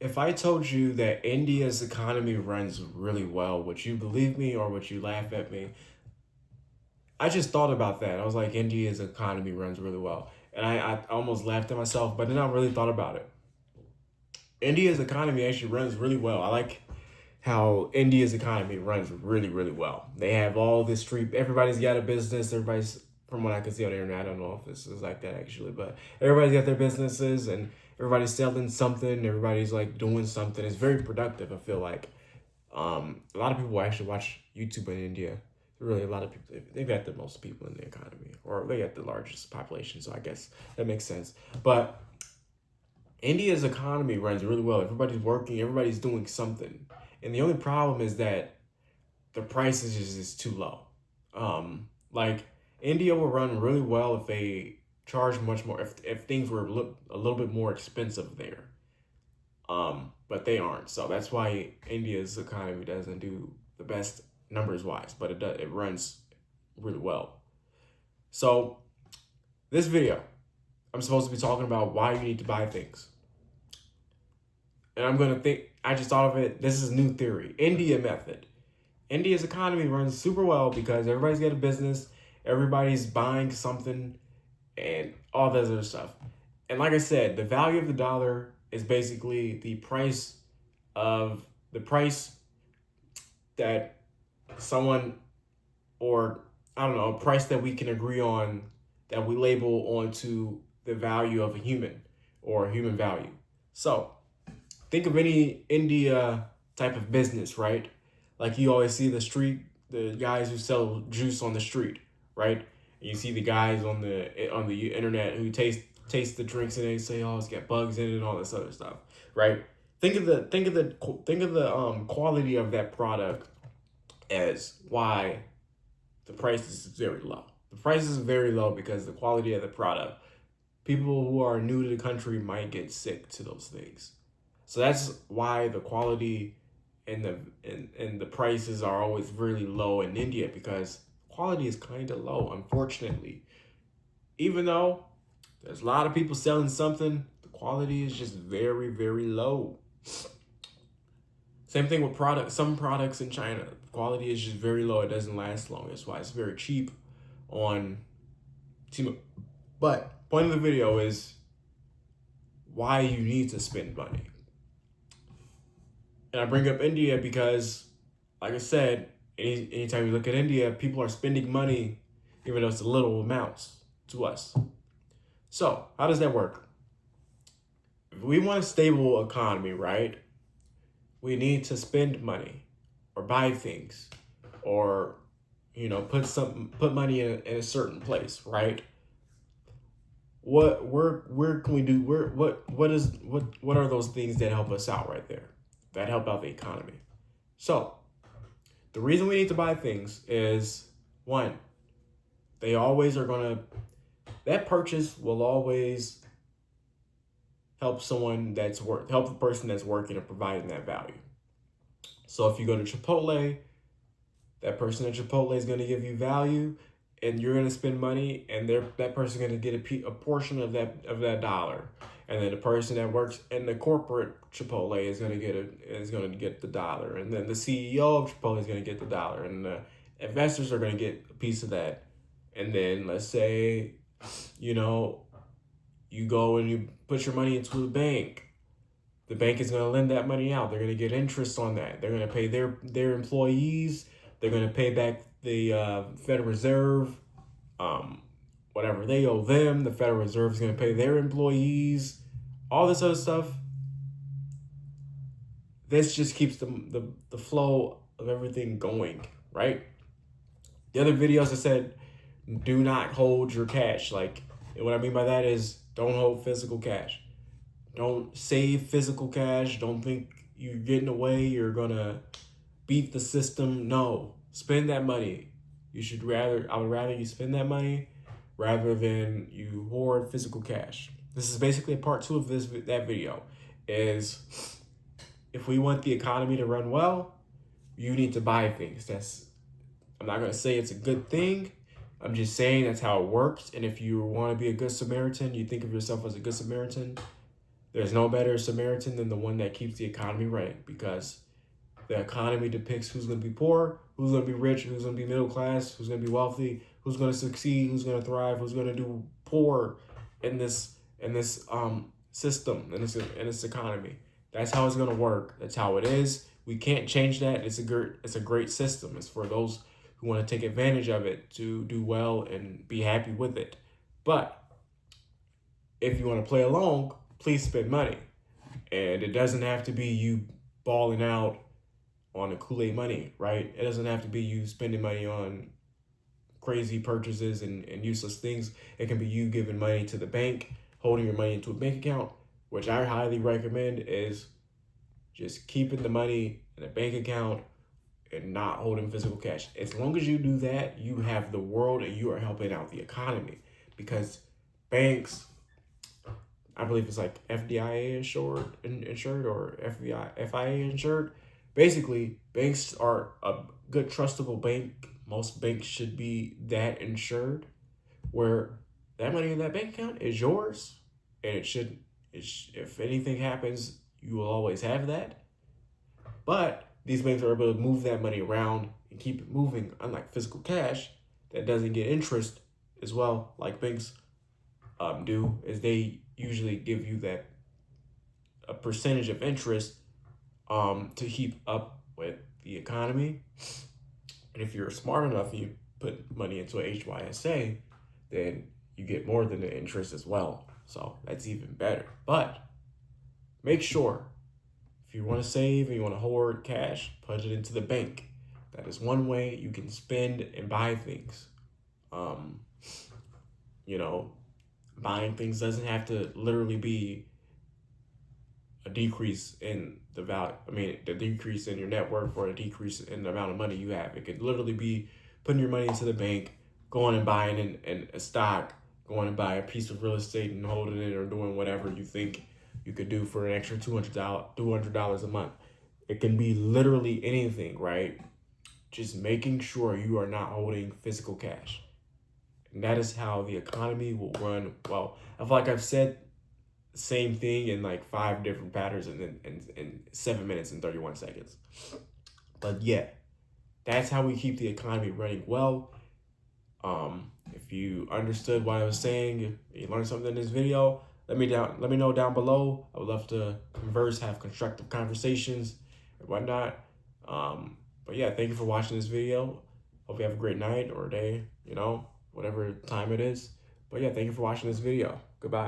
If I told you that India's economy runs really well, would you believe me or would you laugh at me? I just thought about that. I was like, India's economy runs really well. And I almost laughed at myself, but then I really thought about it. India's economy actually runs really well. I like how India's economy runs really, really well. They have all this street, everybody's got a business, everybody's, from what I can see on the internet, I don't know if this is like that actually, but everybody's got their businesses and everybody's selling something, everybody's like doing something. It's very productive, I feel like. A lot of people actually watch YouTube in India. Really, a lot of people, they've got the most people in the economy, or they got the largest population, so I guess that makes sense. But India's economy runs really well. Everybody's working, everybody's doing something. And the only problem is that the price is just too low. Like India will run really well if they charge much more, if things were a little bit more expensive there. But they aren't. So that's why India's economy doesn't do the best numbers wise, but it runs really well. So this video, I'm supposed to be talking about why you need to buy things. And I just thought of it, this is a new theory, India method. India's economy runs super well because everybody's got a business, everybody's buying something, and all that other stuff. And like I said, the value of the dollar is basically of the price that someone, or I don't know, a price that we can agree on, that we label onto the value of a human or human value. So think of any India type of business, right? Like you always see the guys who sell juice on the street, right? And you see the guys on the internet who taste the drinks and they say, "Oh, it's got bugs in it," and all this other stuff, right? Think of the quality of that product as why the price is very low. The price is very low because the quality of the product. People who are new to the country might get sick to those things. So that's why the quality and the prices are always really low in India, because quality is kind of low, unfortunately. Even though there's a lot of people selling something, the quality is just very, very low. Same thing with products. Some products in China, the quality is just very low. It doesn't last long. That's why it's very cheap on Temu. But point of the video is why you need to spend money. And I bring up India because, like I said, anytime you look at India, people are spending money, even though it's little amounts to us. So, how does that work? If we want a stable economy, right? We need to spend money or buy things or put money in a certain place, right? Where can we do what are those things that help us out right there, that help out the economy? So the reason we need to buy things is, one, they always are gonna that purchase will always help the person that's working and providing that value. So if you go to Chipotle, that person at Chipotle is going to give you value, and you're going to spend money, and that person's going to get a portion of that dollar, and then the person that works in the corporate Chipotle is going to get the dollar, and then the CEO of Chipotle is going to get the dollar, and the investors are going to get a piece of that, and then let's say, you know, you go and you put your money into a bank. The bank is going to lend that money out. They're going to get interest on that. They're going to pay their employees. They're going to pay back the Federal Reserve, whatever they owe them. The Federal Reserve is going to pay their employees. All this other stuff. This just keeps the flow of everything going, right? The other videos I said, do not hold your cash. Like, and what I mean by that is, don't hold physical cash. Don't save physical cash. Don't think you're getting away. You're gonna beat the system. No, spend that money. I would rather you spend that money rather than you hoard physical cash. This is basically a part two of that video. Is if we want the economy to run well, you need to buy things. I'm not gonna say it's a good thing. I'm just saying that's how it works. And if you want to be a good Samaritan, you think of yourself as a good Samaritan, There's no better Samaritan than the one that keeps the economy running, because the economy depicts who's going to be poor, who's going to be rich, who's going to be middle class, who's going to be wealthy, who's going to succeed, who's going to thrive, who's going to do poor in this system, in this economy. That's how it's going to work. That's how it is. We can't change that. It's a great system. It's for those who want to take advantage of it to do well and be happy with it. But if you want to play along, please spend money. And it doesn't have to be you balling out on the Kool-Aid money, right? It doesn't have to be you spending money on crazy purchases and useless things. It can be you giving money to the bank, holding your money into a bank account, which I highly recommend is just keeping the money in a bank account and not holding physical cash. As long as you do that, you have the world and you are helping out the economy, because banks, I believe it's like FDIA insured or FIA insured. Basically, banks are a good trustable bank. Most banks should be that insured, where that money in that bank account is yours, and it should. If anything happens, you will always have that. But these banks are able to move that money around and keep it moving, unlike physical cash that doesn't get interest as well, like banks do, is they usually give you that a percentage of interest to keep up with the economy. And if you're smart enough and you put money into a HYSA, then you get more than the interest as well. So that's even better. But make sure, if you want to save and you want to hoard cash, put it into the bank. That is one way you can spend and buy things. You know, buying things doesn't have to literally be a decrease in the value. I mean, the decrease in your net worth or a decrease in the amount of money you have. It could literally be putting your money into the bank, going and buying in a stock, going and buy a piece of real estate and holding it, or doing whatever you think you could do for an extra $200 a month. It can be literally anything, right? Just making sure you are not holding physical cash. And that is how the economy will run well. I feel like I've said the same thing in like 5 different patterns in 7 minutes and 31 seconds. But yeah, that's how we keep the economy running well. If you understood what I was saying, if you learned something in this video, let me know down below. I would love to converse, have constructive conversations and whatnot. But yeah, thank you for watching this video. Hope you have a great night or day, whatever time it is. But yeah, thank you for watching this video. Goodbye.